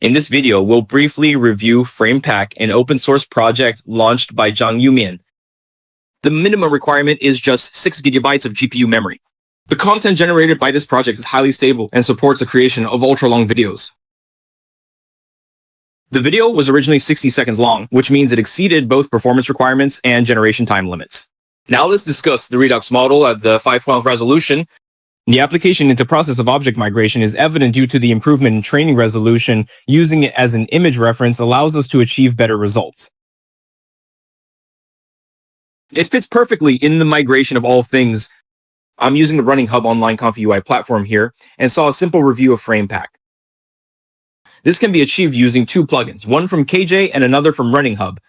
In this video, we'll briefly review FramePack, an open source project launched by Zhang Yumian. The minimum requirement is just 6 GB of GPU memory. The content generated by this project is highly stable and supports the creation of ultra-long videos. The video was originally 60 seconds long, which means it exceeded both performance requirements and generation time limits. Now let's discuss the Redux model at the 512 resolution. The application into process of object migration is evident due to the improvement in training resolution. Using it as an image reference allows us to achieve better results. It fits perfectly in the migration of all things. I'm using the RunningHub online ConfUI platform here and saw a simple review of FramePack. This can be achieved using two plugins, one from KJ and another from RunningHub.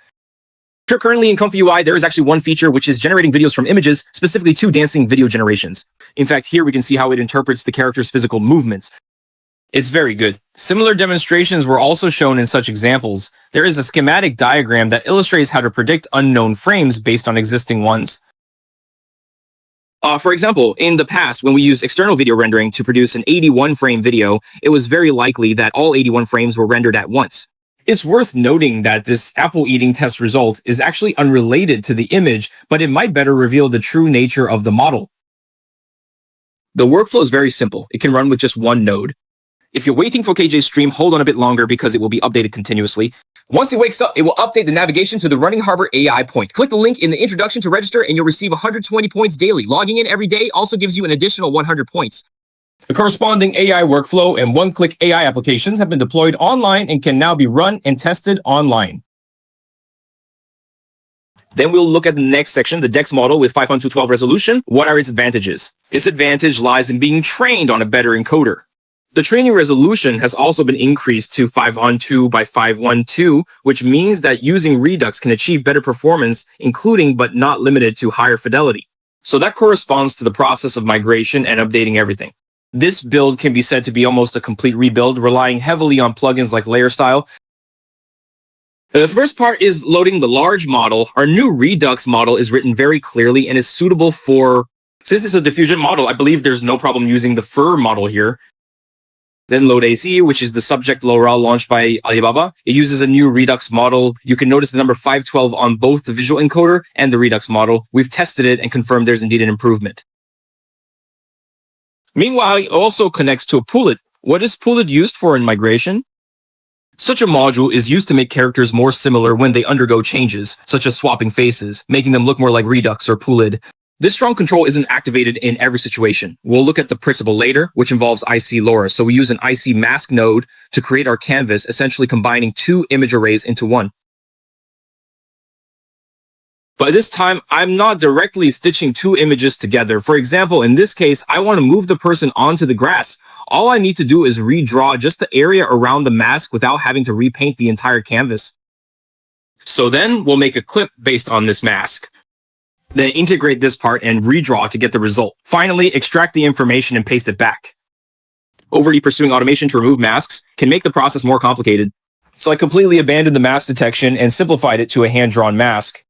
Currently in ConfUI, there is actually one feature which is generating videos from images, specifically two dancing video generations. In fact, here we can see how it interprets the character's physical movements. It's very good. Similar demonstrations were also shown in such examples. There is a schematic diagram that illustrates how to predict unknown frames based on existing ones. For example, in the past, when we used external video rendering to produce an 81 frame video, it was very likely that all 81 frames were rendered at once. It's worth noting that this apple eating test result is actually unrelated to the image, but it might better reveal the true nature of the model. The workflow is very simple. It can run with just one node. If you're waiting for KJ's stream, hold on a bit longer because it will be updated continuously. Once it wakes up, it will update the navigation to the Running Harbor AI point. Click the link in the introduction to register and you'll receive 120 points daily. Logging in every day also gives you an additional 100 points. The corresponding AI workflow and one-click AI applications have been deployed online and can now be run and tested online. Then we'll look at the next section, the DEX model with 512 resolution. What are its advantages? Its advantage lies in being trained on a better encoder. The training resolution has also been increased to 5:2 by 5:12, which means that using Redux can achieve better performance, including but not limited to higher fidelity. So that corresponds to the process of migration and updating everything. This build can be said to be almost a complete rebuild, relying heavily on plugins like Layer Style. The first part is loading the large model. Our new Redux model is written very clearly and is suitable for, since it's a diffusion model, I believe there's no problem using the FUR model here. Then load AC, which is the subject LoRa launched by Alibaba. It uses a new Redux model. You can notice the number 512 on both the visual encoder and the Redux model. We've tested it and confirmed there's indeed an improvement. Meanwhile, it also connects to a Poolit. What is Poolit used for in migration? Such a module is used to make characters more similar when they undergo changes, such as swapping faces, making them look more like Redux or Poolit. This strong control isn't activated in every situation. We'll look at the principle later, which involves IC LoRa. So we use an IC mask node to create our canvas, essentially combining two image arrays into one. But this time, I'm not directly stitching two images together. For example, in this case, I want to move the person onto the grass. All I need to do is redraw just the area around the mask without having to repaint the entire canvas. So then we'll make a clip based on this mask. Then integrate this part and redraw to get the result. Finally, extract the information and paste it back. Overly pursuing automation to remove masks can make the process more complicated. So I completely abandoned the mask detection and simplified it to a hand-drawn mask.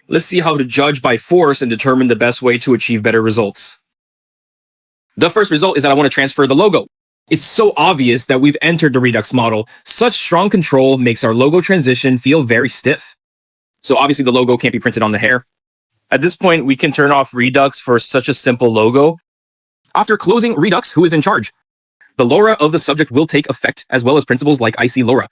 Let's see how to judge by force and determine the best way to achieve better results. The first result is that I want to transfer the logo. It's so obvious that we've entered the Redux model. Such strong control makes our logo transition feel very stiff. So obviously the logo can't be printed on the hair. At this point, we can turn off Redux for such a simple logo. After closing Redux, who is in charge? The LoRa of the subject will take effect, as well as principles like IC LoRa.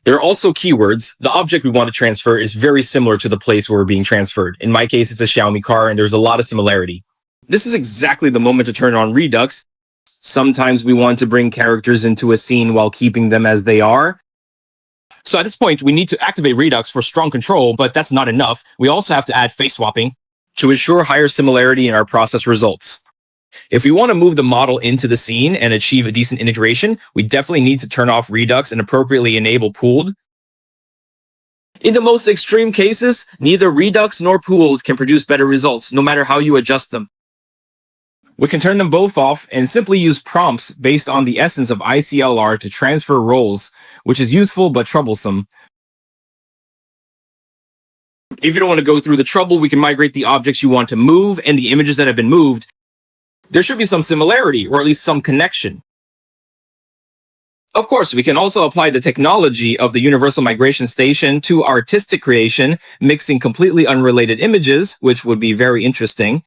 There are also keywords. The object we want to transfer is very similar to the place where we're being transferred. In my case, it's a Xiaomi car, and there's a lot of similarity. This is exactly the moment to turn on Redux. Sometimes we want to bring characters into a scene while keeping them as they are. So at this point, we need to activate Redux for strong control, but that's not enough. We also have to add face swapping to ensure higher similarity in our process results. If we want to move the model into the scene and achieve a decent integration, we definitely need to turn off Redux and appropriately enable pooled. In the most extreme cases, neither Redux nor pooled can produce better results, no matter how you adjust them. We can turn them both off and simply use prompts based on the essence of ICLR to transfer roles, which is useful but troublesome. If you don't want to go through the trouble, we can migrate the objects you want to move and the images that have been moved. There should be some similarity, or at least some connection. Of course, we can also apply the technology of the Universal Migration Station to artistic creation, mixing completely unrelated images, which would be very interesting.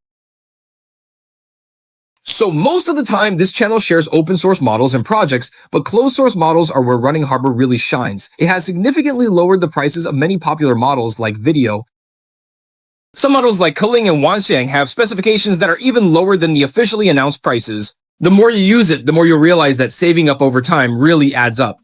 So most of the time, this channel shares open source models and projects, but closed source models are where RunningHub really shines. It has significantly lowered the prices of many popular models like video. Some models like Keling and Wanxiang have specifications that are even lower than the officially announced prices. The more you use it, the more you'll realize that saving up over time really adds up.